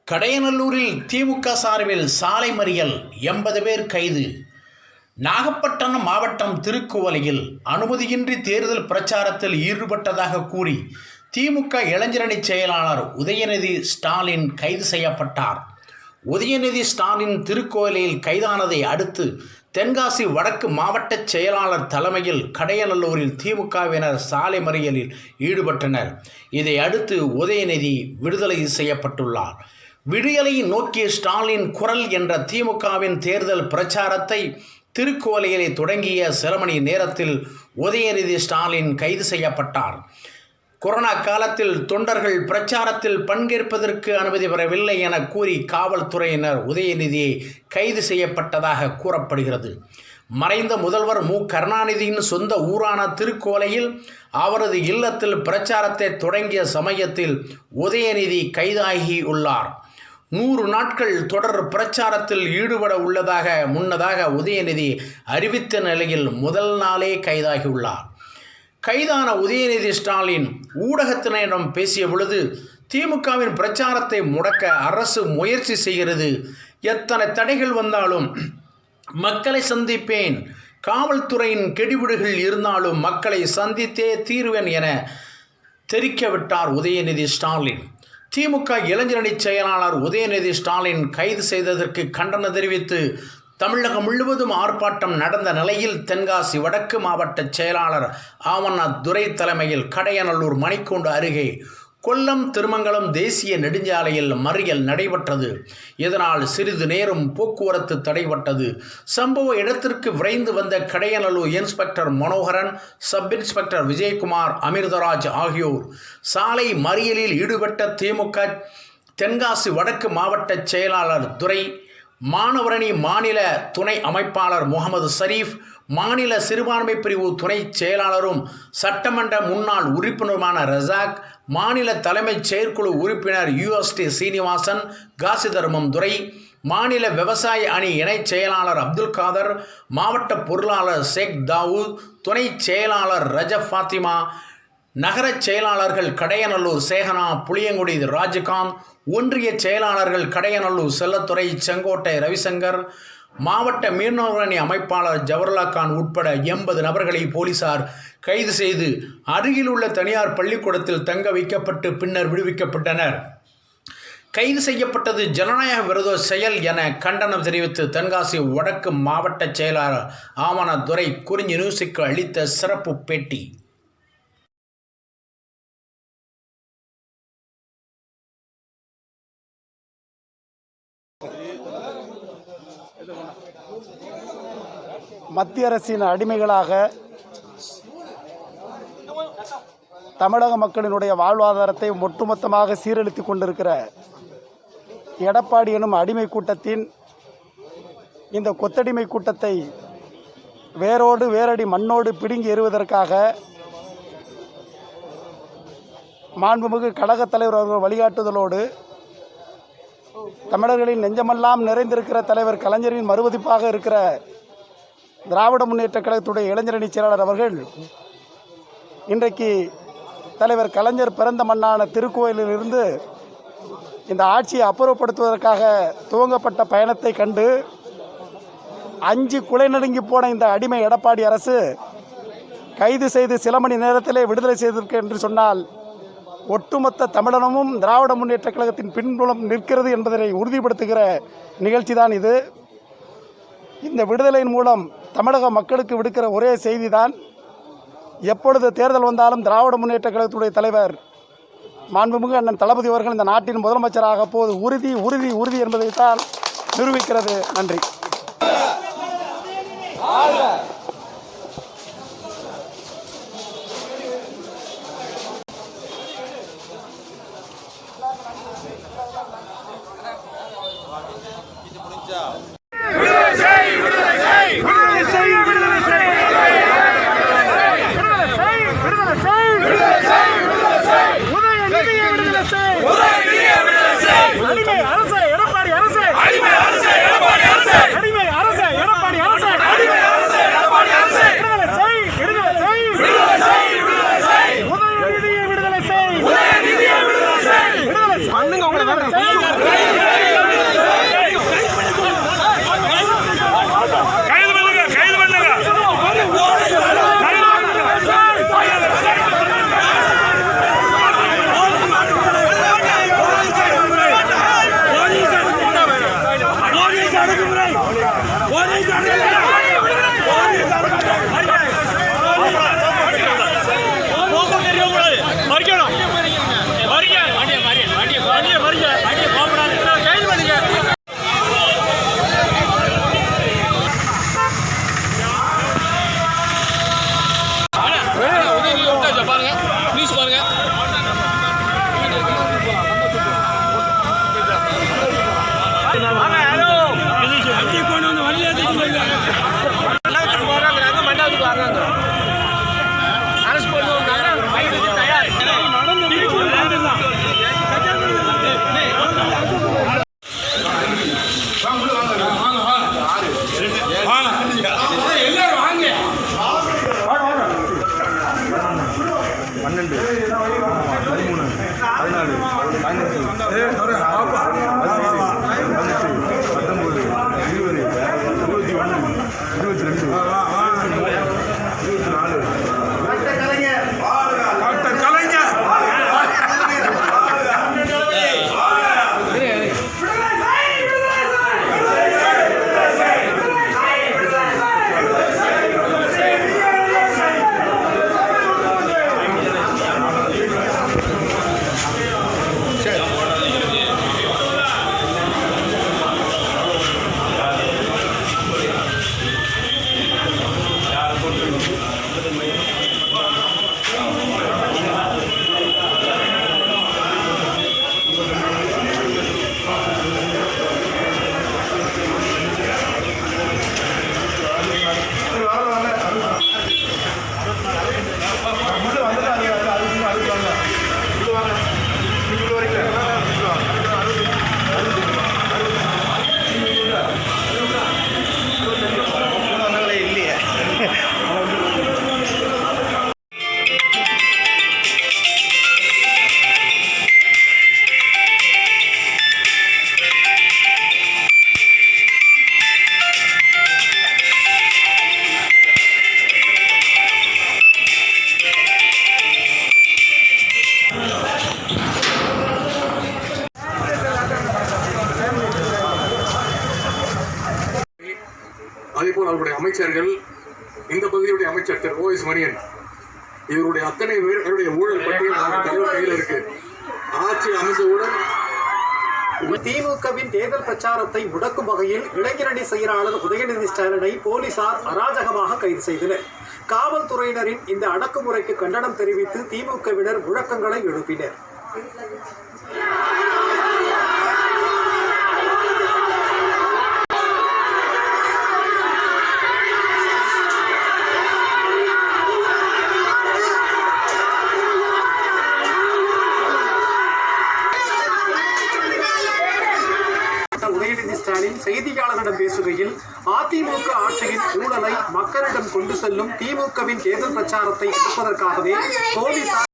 கடையநல்லூரில் திமுக சார்பில் சாலை மறியல் 80 பேர் கைது. நாகப்பட்டினம் மாவட்டம் திருக்குவளையில் அனுமதியின்றி தேர்தல் பிரச்சாரத்தில் ஈடுபட்டதாக கூறி திமுக இளைஞரணி செயலாளர் உதயநிதி ஸ்டாலின் கைது செய்யப்பட்டார். உதயநிதி ஸ்டாலின் திருக்கோயிலில் கைதானதை அடுத்து தென்காசி வடக்கு மாவட்ட செயலாளர் தலைமையில் கடையநல்லூரில் திமுகவினர் சாலை மறியலில் ஈடுபட்டனர். இதை அடுத்து உதயநிதி விடுதலை செய்யப்பட்டுள்ளார். விடியலை நோக்கிய ஸ்டாலின் குரல் என்ற திமுகவின் தேர்தல் பிரச்சாரத்தை திருக்கோயிலை தொடங்கிய சில மணி நேரத்தில் உதயநிதி ஸ்டாலின் கைது செய்யப்பட்டார். கொரோனா காலத்தில் தொண்டர்கள் பிரச்சாரத்தில் பங்கேற்பதற்கு அனுமதி பெறவில்லை என கூறி காவல்துறையினர் உதயநிதியை கைது செய்யப்பட்டதாக கூறப்படுகிறது. மறைந்த முதல்வர் மு. கருணாநிதியின் சொந்த ஊரான திருக்கோயிலில் அவரது இல்லத்தில் பிரச்சாரத்தை தொடங்கிய சமயத்தில் உதயநிதி கைதாகியுள்ளார். 100 நாட்கள் தொடர் பிரச்சாரத்தில் ஈடுபட உள்ளதாக முன்னதாக உதயநிதி அறிவித்த நிலையில் முதல் நாளே கைதாகியுள்ளார். கைதான உதயநிதி ஸ்டாலின் ஊடகத்தினரிடம் பேசிய பொழுது, திமுகவின் பிரச்சாரத்தை முடக்க அரசு முயற்சி செய்கிறது. எத்தனை தடைகள் வந்தாலும் மக்களை சந்திப்பேன். காவல்துறையின் கெடிபிடுகள் இருந்தாலும் மக்களை சந்தித்தே தீர்வேன் என தெரிவிக்கவிட்டார் உதயநிதி ஸ்டாலின். திமுக இளைஞரணி செயலாளர் உதயநிதி ஸ்டாலின் கைது செய்ததற்கு கண்டனம் தெரிவித்து தமிழகம் முழுவதும் ஆர்ப்பாட்டம் நடந்த நிலையில் தென்காசி வடக்கு மாவட்ட செயலாளர் துரை தலைமையில் கடையநல்லூர் மணிக்கூண்டு அருகே கொல்லம் திருமங்கலம் தேசிய நெடுஞ்சாலையில் மறியல் நடைபெற்றது. இதனால் சிறிது நேரம் போக்குவரத்து தடைபட்டது. சம்பவ இடத்திற்கு விரைந்து வந்த Kadayanallur inspector Manoharan, sub inspector Vijayakumar, Amritraj ஆகியோர் சாலை மறியலில் ஈடுபட்ட திமுக தென்காசி வடக்கு மாவட்ட செயலாளர் துரை, மாணவரணி மாநில துணை அமைப்பாளர் முகமது ஷரீப், மாநில சிறுபான்மை பிரிவு துணை செயலாளரும் சட்டமன்ற முன்னாள் உறுப்பினருமான ரஜாக், மாநில தலைமைச் செயற்குழு உறுப்பினர் UST சீனிவாசன், காசிதர்மம் துரை, மாநில விவசாய அணி இணைச் செயலாளர் அப்துல் காதர், மாவட்ட பொருளாளர் ஷேக் தாவூத், துணை செயலாளர் ரஜப் ஃபாத்திமா, நகர செயலாளர்கள் கடையநல்லூர் சேகனா, புளியங்குடி ராஜகாந்த், ஒன்றிய செயலாளர்கள் கடையநல்லூர் செல்லத்துறை, செங்கோட்டை ரவிசங்கர், மாவட்ட மீனவரணி அமைப்பாளர் ஜவஹர்லா கான் உட்பட 80 நபர்களை போலீசார் கைது செய்து அருகில் உள்ள தனியார் பள்ளிக்கூடத்தில் தங்க வைக்கப்பட்டு பின்னர் விடுவிக்கப்பட்டனர். கைது செய்யப்பட்டது ஜனநாயக விரோத செயல் என கண்டனம் தெரிவித்து தென்காசி வடக்கு மாவட்ட செயலாளர் துரை குறிஞ்சி நியூஸுக்கு அளித்த சிறப்பு பேட்டி. மத்திய அரசின் அடிமைகளாக தமிழக மக்களினுடைய வாழ்வாதாரத்தை ஒட்டுமொத்தமாக சீரழித்து கொண்டிருக்கிற எடப்பாடி எனும் அடிமை கூட்டத்தின் இந்த கொத்தடிமை கூட்டத்தை வேரோடு வேரடி மண்ணோடு பிடுங்கி எறிவதற்காக மாண்புமிகு கழகத் தலைவர் அவர்கள் வழிகாட்டுதலோடு தமிழர்களின் நெஞ்சமெல்லாம் நிறைந்திருக்கிற தலைவர் கலைஞரின் மறுபதிப்பாக இருக்கிற திராவிட முன்னேற்ற கழகத்துடைய இளைஞரணி செயலாளர் அவர்கள் இன்றைக்கு தலைவர் கலைஞர் பிறந்த மண்ணான திருக்கோயிலிருந்து இந்த ஆட்சியை அப்புறப்படுத்துவதற்காக துவங்கப்பட்ட பயணத்தை கண்டு அஞ்சு குலை நடுங்கி போன இந்த அடிமை எடப்பாடி அரசு கைது செய்து சில மணி நேரத்திலே விடுதலை செய்திருக்கு என்று சொன்னால் ஒட்டுமொத்த தமிழனமும் திராவிட முன்னேற்ற கழகத்தின் பின்புலம் நிற்கிறது என்பதை உறுதிப்படுத்துகிற நிகழ்ச்சி தான் இது. இந்த விடுதலையின் மூலம் தமிழக மக்களுக்கு விடுக்கிற ஒரே செய்தி தான், எப்பொழுது தேர்தல் வந்தாலும் திராவிட முன்னேற்ற கழகத்துடைய தலைவர் மாண்புமிகு அண்ணன் தளபதி அவர்கள் இந்த நாட்டின் முதலமைச்சராக போது உறுதி உறுதி உறுதி என்பதைத்தான் நிரூபிக்கிறது. நன்றி. பண்ணுங்க உங்களை அதேபோல் அவருடைய அமைச்சர்கள், இந்த பகுதியுடைய அமைச்சர் திரு ஓஎஸ் மணியன், இவருடைய அத்தனை பேருடைய ஊழல் பற்றியும் தலைவர் கையில் இருக்கு. ஆட்சி அமைந்தவுடன் திமுகவின் தேர்தல் பிரச்சாரத்தை முடக்கும் வகையில் இளைஞரணி செயலாளர் உதயநிதி ஸ்டாலினை போலீசார் அராஜகமாக கைது செய்தனர். காவல்துறையினரின் இந்த அடக்குமுறைக்கு கண்டனம் தெரிவித்து திமுகவினர் முழக்கங்களை எழுப்பினர். உதயநிதி ஸ்டாலின் செய்தியாளர்களிடம் பேசுகையில், அதிமுக ஆட்சியின் ஊழலை மக்களிடம் கொண்டு செல்லும் திமுகவின் தேர்தல் பிரச்சாரத்தை எடுப்பதற்காகவே போலீசார்